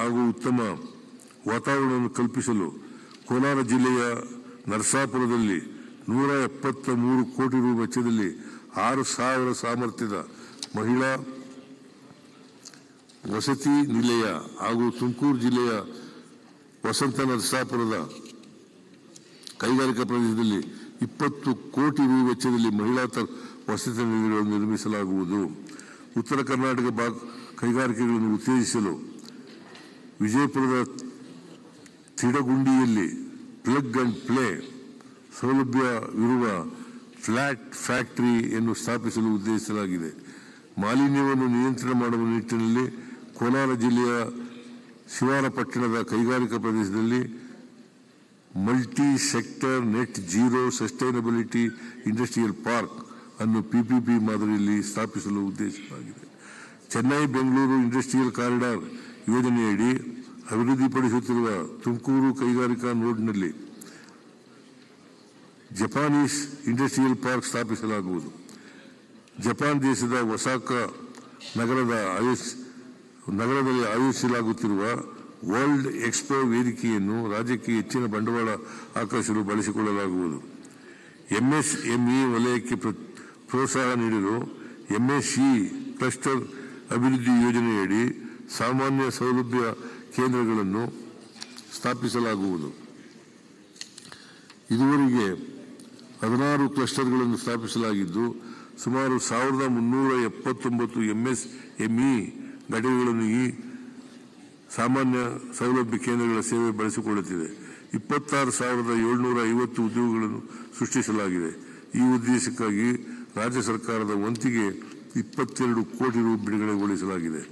ಹಾಗೂ ಉತ್ತಮ ವಾತಾವರಣವನ್ನು ಕಲ್ಪಿಸಲು ಕೋಲಾರ ಜಿಲ್ಲೆಯ ನರಸಾಪುರದಲ್ಲಿ 173 ಕೋಟಿ ರು ವೆಚ್ಚದಲ್ಲಿ 6,000 ಸಾಮರ್ಥ್ಯದ ಮಹಿಳಾ ವಸತಿ ನಿಲಯ ಹಾಗೂ ತುಮಕೂರು ಜಿಲ್ಲೆಯ ವಸಂತ ನರಸಾಪುರದ ಕೈಗಾರಿಕಾ ಪ್ರದೇಶದಲ್ಲಿ 20 ಕೋಟಿ ರು ವೆಚ್ಚದಲ್ಲಿ ಮಹಿಳಾ ವಸತಿ ನಿಲಯಗಳನ್ನು ನಿರ್ಮಿಸಲಾಗುವುದು. ಉತ್ತರ ಕರ್ನಾಟಕ ಕೈಗಾರಿಕೆಗಳನ್ನು ಉತ್ತೇಜಿಸಲು ವಿಜಯಪುರದ ತಿಡಗುಂಡಿಯಲ್ಲಿ ಪ್ಲಗ್ ಅಂಡ್ ಪ್ಲೇ ಸೌಲಭ್ಯವಿರುವ ಫ್ಲಾಟ್ ಫ್ಯಾಕ್ಟರಿಯನ್ನು ಸ್ಥಾಪಿಸಲು ಉದ್ದೇಶಿಸಲಾಗಿದೆ. ಮಾಲಿನ್ಯವನ್ನು ನಿಯಂತ್ರಣ ಮಾಡುವ ನಿಟ್ಟಿನಲ್ಲಿ ಕೋಲಾರ ಜಿಲ್ಲೆಯ ಶಿವಾರಪಟ್ಟಣದ ಕೈಗಾರಿಕಾ ಪ್ರದೇಶದಲ್ಲಿ multi sector net zero sustainability industrial park ಅನ್ನು ಪಿಪಿಪಿ ಮಾದರಿಯಲ್ಲಿ ಸ್ಥಾಪಿಸಲು ಉದ್ದೇಶಿಸಲಾಗಿದೆ. ಚೆನ್ನೈ ಬೆಂಗಳೂರು ಇಂಡಸ್ಟ್ರಿಯಲ್ ಕಾರಿಡಾರ್ ಯೋಜನೆಯಡಿ ಅಭಿವೃದ್ಧಿಪಡಿಸುತ್ತಿರುವ ತುಮಕೂರು ಕೈಗಾರಿಕಾ ನೋಡ್ನಲ್ಲಿ ಜಪಾನೀಸ್ ಇಂಡಸ್ಟ್ರಿಯಲ್ ಪಾರ್ಕ್ ಸ್ಥಾಪಿಸಲಾಗುವುದು. ಜಪಾನ್ ದೇಶದ ಒಸಾಕಾ ನಗರದಲ್ಲಿ ಆಯೋಜಿಸಲಾಗುತ್ತಿರುವ ವರ್ಲ್ಡ್ ಎಕ್ಸ್ಪೋ ವೇದಿಕೆಯನ್ನು ರಾಜ್ಯಕ್ಕೆ ಹೆಚ್ಚಿನ ಬಂಡವಾಳ ಆಕರ್ಷಿಸಲು ಬಳಸಿಕೊಳ್ಳಲಾಗುವುದು. ಎಂಎಸ್ಎಂಇ ವಲಯಕ್ಕೆ ಪ್ರೋತ್ಸಾಹ ನೀಡಲು ಎಂಎಸ್ಸಿ ಕ್ಲಸ್ಟರ್ ಅಭಿವೃದ್ಧಿ ಯೋಜನೆಯಡಿ ಸಾಮಾನ್ಯ ಸೌಲಭ್ಯ ಕೇಂದ್ರಗಳನ್ನು ಸ್ಥಾಪಿಸಲಾಗುವುದು. ಇದುವರೆಗೆ 16 ಕ್ಲಸ್ಟರ್ಗಳನ್ನು ಸ್ಥಾಪಿಸಲಾಗಿದ್ದು ಸುಮಾರು 1,379 ಎಂಎಸ್ಎಂಇ ಘಟಕಗಳನ್ನು ಈ ಸಾಮಾನ್ಯ ಸೌಲಭ್ಯ ಕೇಂದ್ರಗಳ ಸೇವೆ ಬಳಸಿಕೊಳ್ಳುತ್ತಿದೆ. 26,750 ಉದ್ಯೋಗಗಳನ್ನು ಸೃಷ್ಟಿಸಲಾಗಿದೆ. ಈ ಉದ್ದೇಶಕ್ಕಾಗಿ ರಾಜ್ಯ ಸರ್ಕಾರದ ವಂತಿಗೆ 22 ಕೋಟಿ ರು ಬಿಡುಗಡೆಗೊಳಿಸಲಾಗಿದೆ.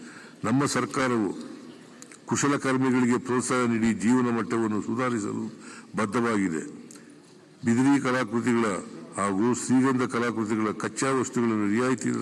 ನಮ್ಮ ಸರ್ಕಾರವು ಕುಶಲಕರ್ಮಿಗಳಿಗೆ ಪ್ರೋತ್ಸಾಹ ನೀಡಿ ಜೀವನ ಮಟ್ಟವನ್ನು ಸುಧಾರಿಸಲು ಬದ್ಧವಾಗಿದೆ. ಬಿದಿರಿ ಕಲಾಕೃತಿಗಳ ಹಾಗೂ ಶ್ರೀಗಂಧ ಕಲಾಕೃತಿಗಳ ಕಚ್ಚಾ ವಸ್ತುಗಳನ್ನು ರಿಯಾಯಿತಿ